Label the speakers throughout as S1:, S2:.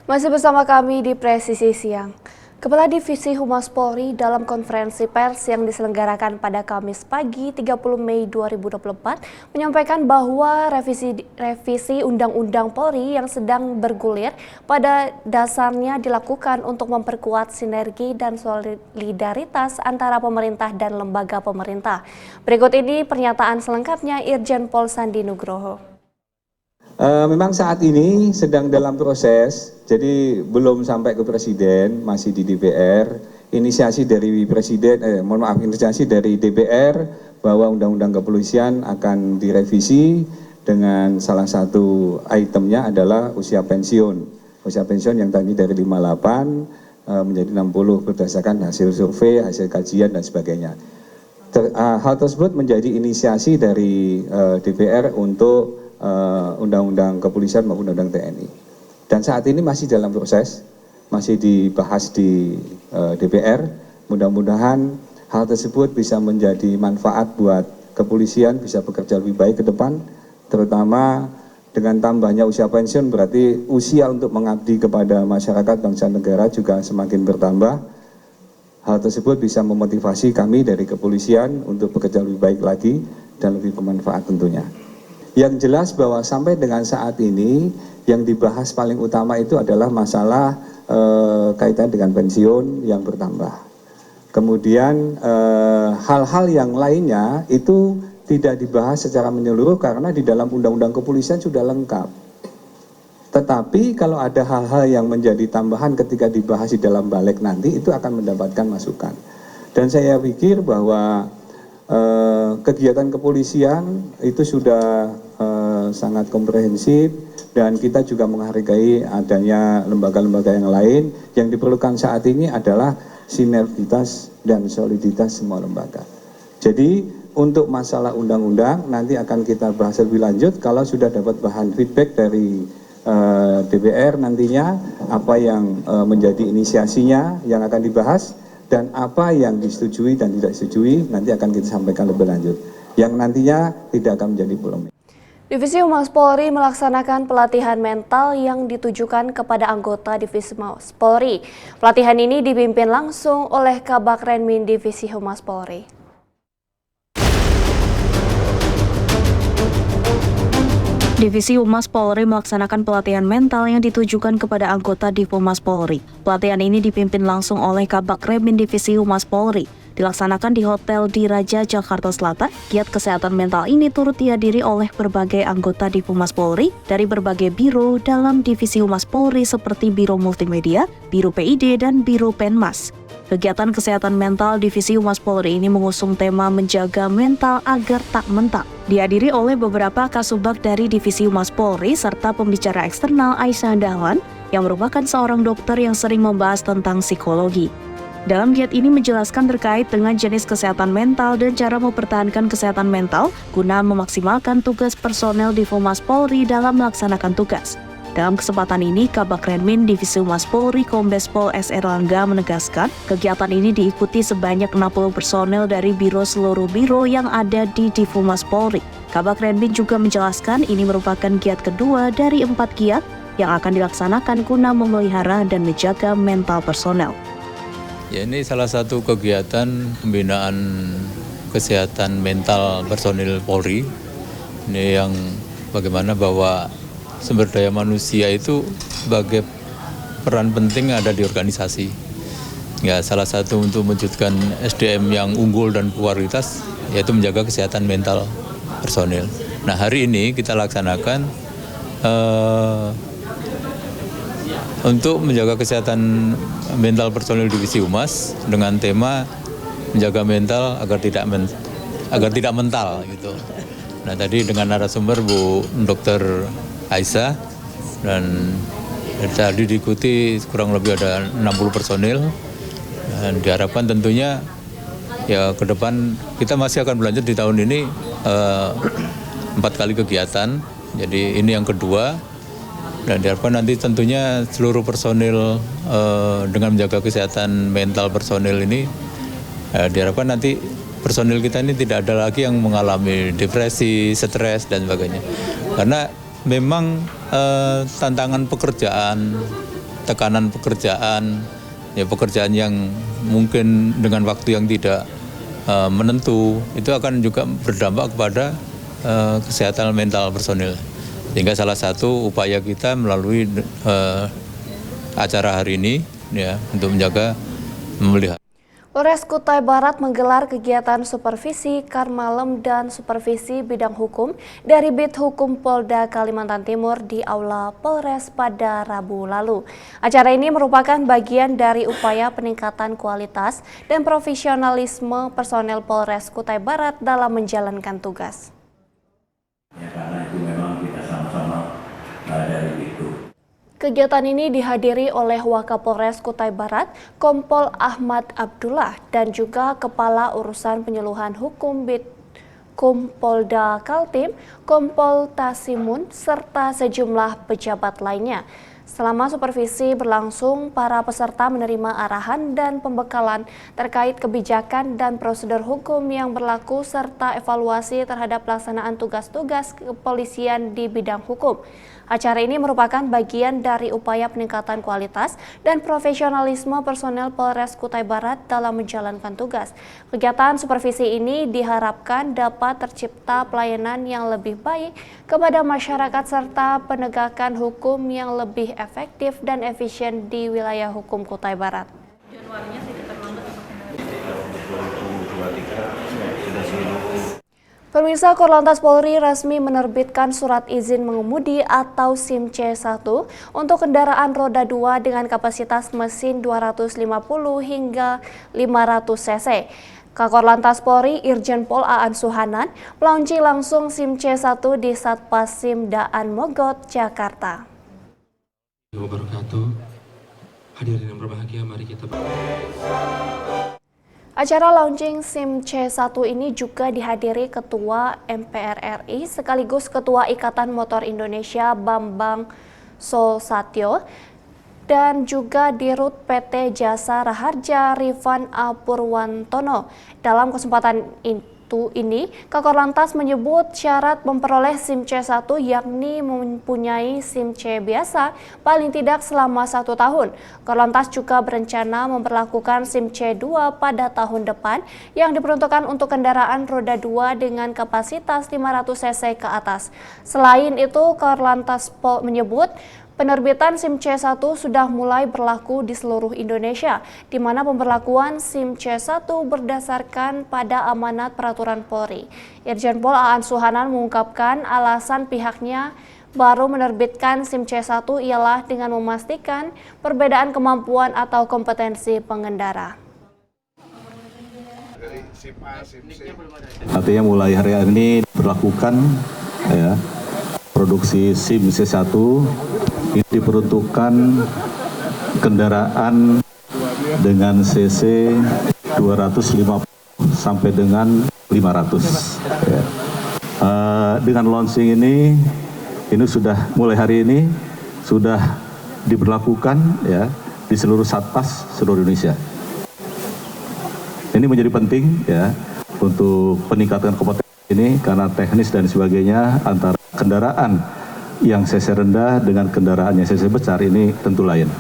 S1: Masih bersama kami di Presisi Siang. Kepala Divisi Humas Polri dalam konferensi pers yang diselenggarakan pada Kamis pagi 30 Mei 2024 menyampaikan bahwa revisi Undang-Undang Polri yang sedang bergulir pada dasarnya dilakukan untuk memperkuat sinergi dan solidaritas antara pemerintah dan lembaga pemerintah. Berikut ini pernyataan selengkapnya Irjen Pol Sandi Nugroho.
S2: Memang saat ini sedang dalam proses, jadi belum sampai ke Presiden, masih di DPR. Inisiasi dari inisiasi dari DPR bahwa Undang-Undang Kepolisian akan direvisi dengan salah satu itemnya adalah usia pensiun. Usia pensiun yang tadi dari 58 menjadi 60 berdasarkan hasil survei, hasil kajian dan sebagainya. Hal tersebut menjadi inisiasi dari DPR untuk Undang-Undang Kepolisian maupun Undang-Undang TNI. Dan saat ini masih dalam proses, masih dibahas di DPR. Mudah-mudahan hal tersebut bisa menjadi manfaat buat kepolisian, bisa bekerja lebih baik ke depan, terutama dengan tambahnya usia pensiun berarti usia untuk mengabdi kepada masyarakat bangsa negara juga semakin bertambah. Hal tersebut bisa memotivasi kami dari kepolisian untuk bekerja lebih baik lagi dan lebih bermanfaat tentunya. Yang jelas bahwa sampai dengan saat ini yang dibahas paling utama itu adalah masalah kaitan dengan pensiun yang bertambah. Kemudian hal-hal yang lainnya itu tidak dibahas secara menyeluruh karena di dalam Undang-Undang Kepolisian sudah lengkap. Tetapi kalau ada hal-hal yang menjadi tambahan ketika dibahas di dalam balik nanti itu akan mendapatkan masukan. Dan saya pikir bahwa kegiatan kepolisian itu sudah sangat komprehensif dan kita juga menghargai adanya lembaga-lembaga yang lain. Yang diperlukan saat ini adalah sinergitas dan soliditas semua lembaga. Jadi untuk masalah undang-undang nanti akan kita bahas lebih lanjut kalau sudah dapat bahan feedback dari DPR nantinya apa yang menjadi inisiasinya yang akan dibahas dan apa yang disetujui dan tidak disetujui nanti akan kita sampaikan lebih lanjut yang nantinya tidak akan menjadi polemik.
S1: Divisi Humas Polri melaksanakan pelatihan mental yang ditujukan kepada anggota Divisi Humas Polri. Pelatihan ini dipimpin langsung oleh Kabak Renmin Divisi Humas Polri.
S3: Divisi Humas Polri melaksanakan pelatihan mental yang ditujukan kepada anggota Divhumas Polri. Pelatihan ini dipimpin langsung oleh Kabak Renmin Divisi Humas Polri. Dilaksanakan di Hotel Diraja, Jakarta Selatan. Giat kesehatan mental ini turut dihadiri oleh berbagai anggota Divhumas Polri dari berbagai biro dalam Divisi Humas Polri seperti Biro Multimedia, Biro PID, dan Biro Penmas. Kegiatan kesehatan mental Divisi Humas Polri ini mengusung tema menjaga mental agar tak mental. Dihadiri oleh beberapa kasubag dari Divisi Humas Polri serta pembicara eksternal Aisyah Dahlan yang merupakan seorang dokter yang sering membahas tentang psikologi. Dalam giat ini menjelaskan terkait dengan jenis kesehatan mental dan cara mempertahankan kesehatan mental guna memaksimalkan tugas personel Divhumas Polri dalam melaksanakan tugas. Dalam kesempatan ini, Kabak Renmin Divisi Humas Polri Kombes Pol S. Erlangga menegaskan, kegiatan ini diikuti sebanyak 60 personel dari seluruh biro yang ada di Divhumas Polri. Kabak Renmin juga menjelaskan ini merupakan giat kedua dari 4 giat yang akan dilaksanakan guna memelihara dan menjaga mental personel.
S4: Ya, ini salah satu kegiatan pembinaan kesehatan mental personil Polri. Ini yang bagaimana bahwa sumber daya manusia itu sebagai peran penting ada di organisasi. Ya, salah satu untuk mewujudkan SDM yang unggul dan berkualitas yaitu menjaga kesehatan mental personil. Nah, hari ini kita laksanakan untuk menjaga kesehatan mental personil Divisi Humas dengan tema menjaga mental agar tidak mental gitu. Nah, tadi dengan narasumber Bu Dr. Aisyah dan tadi diikuti kurang lebih ada 60 personil dan diharapkan tentunya ya ke depan kita masih akan berlanjut di tahun ini 4 kali kegiatan, jadi ini yang kedua dan diharapkan nanti tentunya seluruh personil dengan menjaga kesehatan mental personil ini diharapkan nanti personil kita ini tidak ada lagi yang mengalami depresi, stres dan sebagainya karena memang tantangan pekerjaan tekanan pekerjaan, ya pekerjaan yang mungkin dengan waktu yang tidak menentu, itu akan juga berdampak kepada kesehatan mental personil. Sehingga salah satu upaya kita melalui acara hari ini ya untuk menjaga memelihara.
S1: Polres Kutai Barat menggelar kegiatan supervisi Karmalem dan supervisi bidang hukum dari Bid Hukum Polda Kalimantan Timur di Aula Polres pada Rabu lalu. Acara ini merupakan bagian dari upaya peningkatan kualitas dan profesionalisme personel Polres Kutai Barat dalam menjalankan tugas.
S5: Ya, karena itu memang kita sama-sama dari itu.
S1: Kegiatan ini dihadiri oleh Wakapolres Kutai Barat, Kompol Ahmad Abdullah, dan juga Kepala Urusan Penyuluhan Hukum Bid Hukum Polda Kaltim, Kompol Tasimun, serta sejumlah pejabat lainnya. Selama supervisi berlangsung, para peserta menerima arahan dan pembekalan terkait kebijakan dan prosedur hukum yang berlaku serta evaluasi terhadap pelaksanaan tugas-tugas kepolisian di bidang hukum. Acara ini merupakan bagian dari upaya peningkatan kualitas dan profesionalisme personel Polres Kutai Barat dalam menjalankan tugas. Kegiatan supervisi ini diharapkan dapat tercipta pelayanan yang lebih baik kepada masyarakat serta penegakan hukum yang lebih efektif dan efisien di wilayah hukum Kutai Barat. Pemirsa, Korlantas Polri resmi menerbitkan surat izin mengemudi atau SIM C1 untuk kendaraan roda 2 dengan kapasitas mesin 250 hingga 500 cc. Kakor Polri Irjen Pol Aan Suhanan melaunching langsung SIM C1 di Satpasim Daan Mogot, Jakarta.
S6: Hadirin yang berbahagia, mari kita
S1: Acara launching SIM C1 ini juga dihadiri Ketua MPR RI sekaligus Ketua Ikatan Motor Indonesia Bambang Susatyo dan juga Dirut PT Jasa Raharja Rifan Apurwantono. Dalam kesempatan ini, Kakor menyebut syarat memperoleh SIM C1 yakni mempunyai SIM C biasa paling tidak selama 1 tahun. Kakor juga berencana memperlakukan SIM C2 pada tahun depan yang diperuntukkan untuk kendaraan roda 2 dengan kapasitas 500 cc ke atas. Selain itu, Kakor menyebut penerbitan SIM C1 sudah mulai berlaku di seluruh Indonesia, di mana pemberlakuan SIM C1 berdasarkan pada amanat peraturan Polri. Irjen Pol Aan Suhanan mengungkapkan alasan pihaknya baru menerbitkan SIM C1 ialah dengan memastikan perbedaan kemampuan atau kompetensi pengendara.
S7: Artinya mulai hari ini diberlakukan ya, produksi SIM C1 ini diperuntukkan kendaraan dengan CC 250 sampai dengan 500. Ya. Dengan launching ini sudah mulai hari ini sudah diberlakukan ya di seluruh Satpas seluruh Indonesia. Ini menjadi penting ya untuk peningkatan kompetensi ini karena teknis dan sebagainya antara kendaraan yang cc rendah dengan kendaraan yang cc besar ini tentu lain.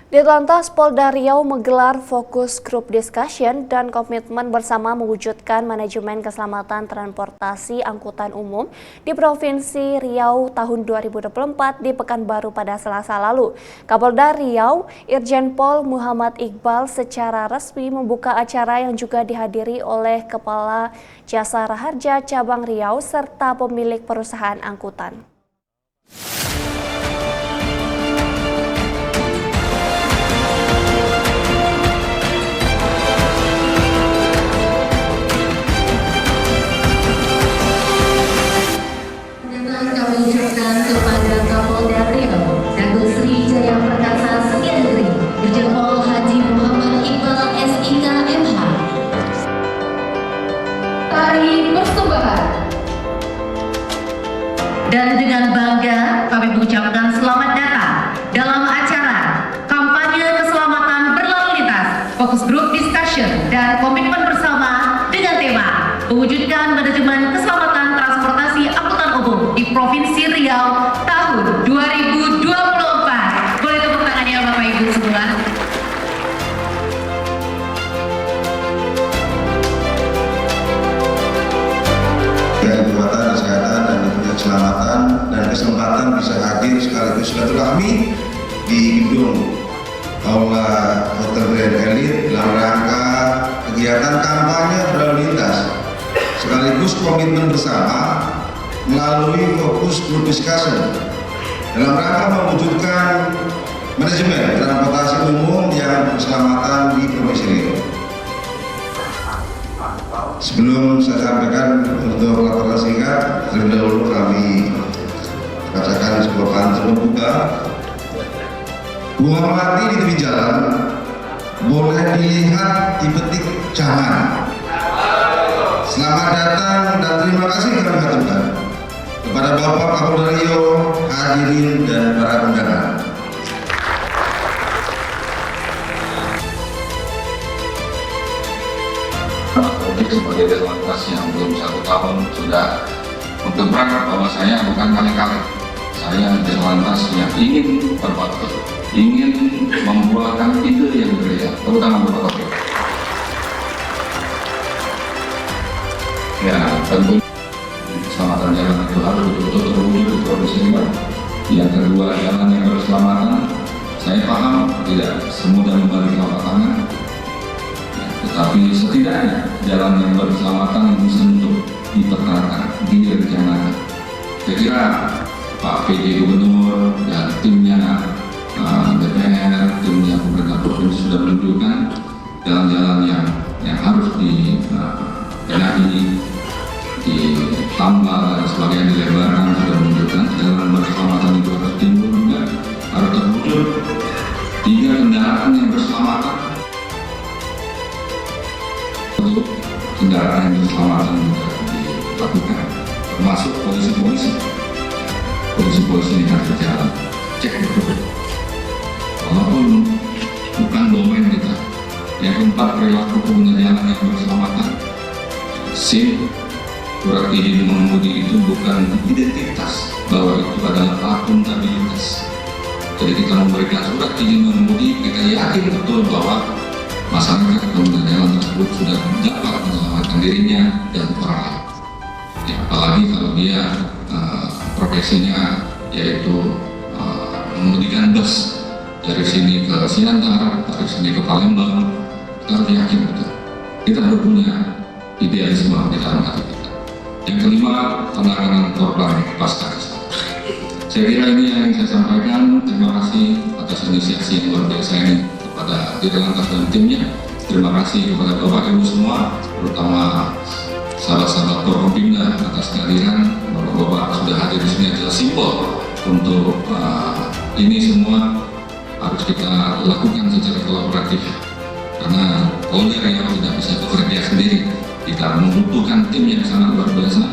S1: Ditlantas Polda Riau menggelar fokus group discussion dan komitmen bersama mewujudkan manajemen keselamatan transportasi angkutan umum di Provinsi Riau tahun 2024 di Pekanbaru pada Selasa lalu. Kapolda Riau Irjen Pol Muhammad Iqbal secara resmi membuka acara yang juga dihadiri oleh Kepala Jasa Raharja Cabang Riau serta pemilik perusahaan angkutan.
S8: Kepada Kapolda Riau, Datuk Sri Jaya Perkasa Sekian Negeri, Irjen Pol Haji Muhammad Iqbal SIK MH. Tari persembahan. Dan dengan bangga kami mengucapkan selamat datang dalam acara kampanye keselamatan berlalu lintas, fokus group discussion dan komitmen bersama dengan tema mewujudkan manajemen keselamatan transportasi angkutan umum di Provinsi Riau tahun 2024. Boleh tepuk tangannya
S9: di gedung Aula Hotel Grand Elite dalam rangka kegiatan kampanye berlalu lintas sekaligus komitmen bersama melalui fokus group discussion dalam rangka mewujudkan manajemen transportasi umum yang berkeselamatan di Provinsi Riau. Sebelum saya sampaikan untuk laporan singkat, terlebih dahulu kami bacakan sebuah pantun pembuka. Bunga melati di tepi jalan boleh dilihat dipetik jangan. Selamat datang dan terima kasih kami haturkan kepada Bapak Kapolda Riau, hadirin dan para undangan.
S10: Sebagai Dirlantas yang belum 1 tahun sudah mengebrak bahwa saya bukan kaleng-kaleng. Saya Dirlantas yang ingin berbakti, ingin membuahkan ide yang berbeda, terutama berbakti. Ya, tentu keselamatan jalan itu harus betul-betul terwujud di Provinsi Riau. Yang kedua, jalan yang berkeselamatan. Saya paham tidak semudah membalik telapak tangan, tetapi setidaknya jalan yang berkeselamatan bisa untuk dipetakan, direncanakan. Saya kira Pak PJ Gubernur dan timnya DPR, timnya pemerintah provinsi sudah menunjukkan jalan-jalan yang harus dibenahi, ditambah dan sebagainya, dilebarkan, sudah menunjukkan jalan berkeselamatan itu harus timbul juga, harus terwujud. 3 kendaraan yang berkeselamatan. Untuk kendaraan yang berkeselamatan juga dilakukan, termasuk polisi-polisi ini harus berjalan, cek betul. Walaupun bukan domain kita. Yang keempat, perilaku pengguna jalan yang berkeselamatan. SIM, surat izin mengemudi itu bukan identitas, bahwa itu adalah akuntabilitas. Jadi kita memberikan surat izin mengemudi, kita yakin betul bahwa masyarakat pengguna jalan tersebut sudah dapat menyelamatkan dirinya dan orang lain. Ya, apalagi kalau dia profesinya yaitu mengemudikan bus dari sini ke Siantar, dari sini ke Palembang, kita harus yakin betul. Kita harus punya idealisme di dalam hati kita. Yang kelima, penanganan korban pasca. Saya kira ini yang saya sampaikan. Terima kasih atas inisiasi yang luar biasa ini kepada Dirlantas dan timnya. Terima kasih kepada Bapak Ibu semua, terutama sahabat-sahabat Forkompimda atas kehadiran. Bapak-bapak sudah hadir di sini adalah simbol untuk ini semua harus kita lakukan secara kolaboratif. Karena Polda Riau tidak bisa bekerja sendiri. Kita membutuhkan tim yang sangat luar biasa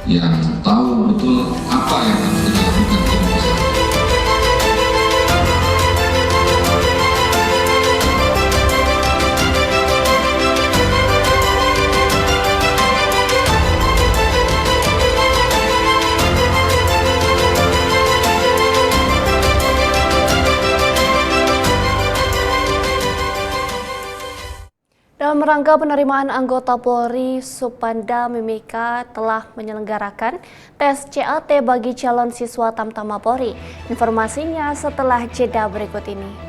S10: yang tahu betul apa yang harus kita lakukan untuk masyarakat.
S1: Dalam rangka penerimaan anggota Polri, Subpanda Mimika telah menyelenggarakan tes CAT bagi calon siswa Tamtama Polri. Informasinya setelah jeda berikut ini.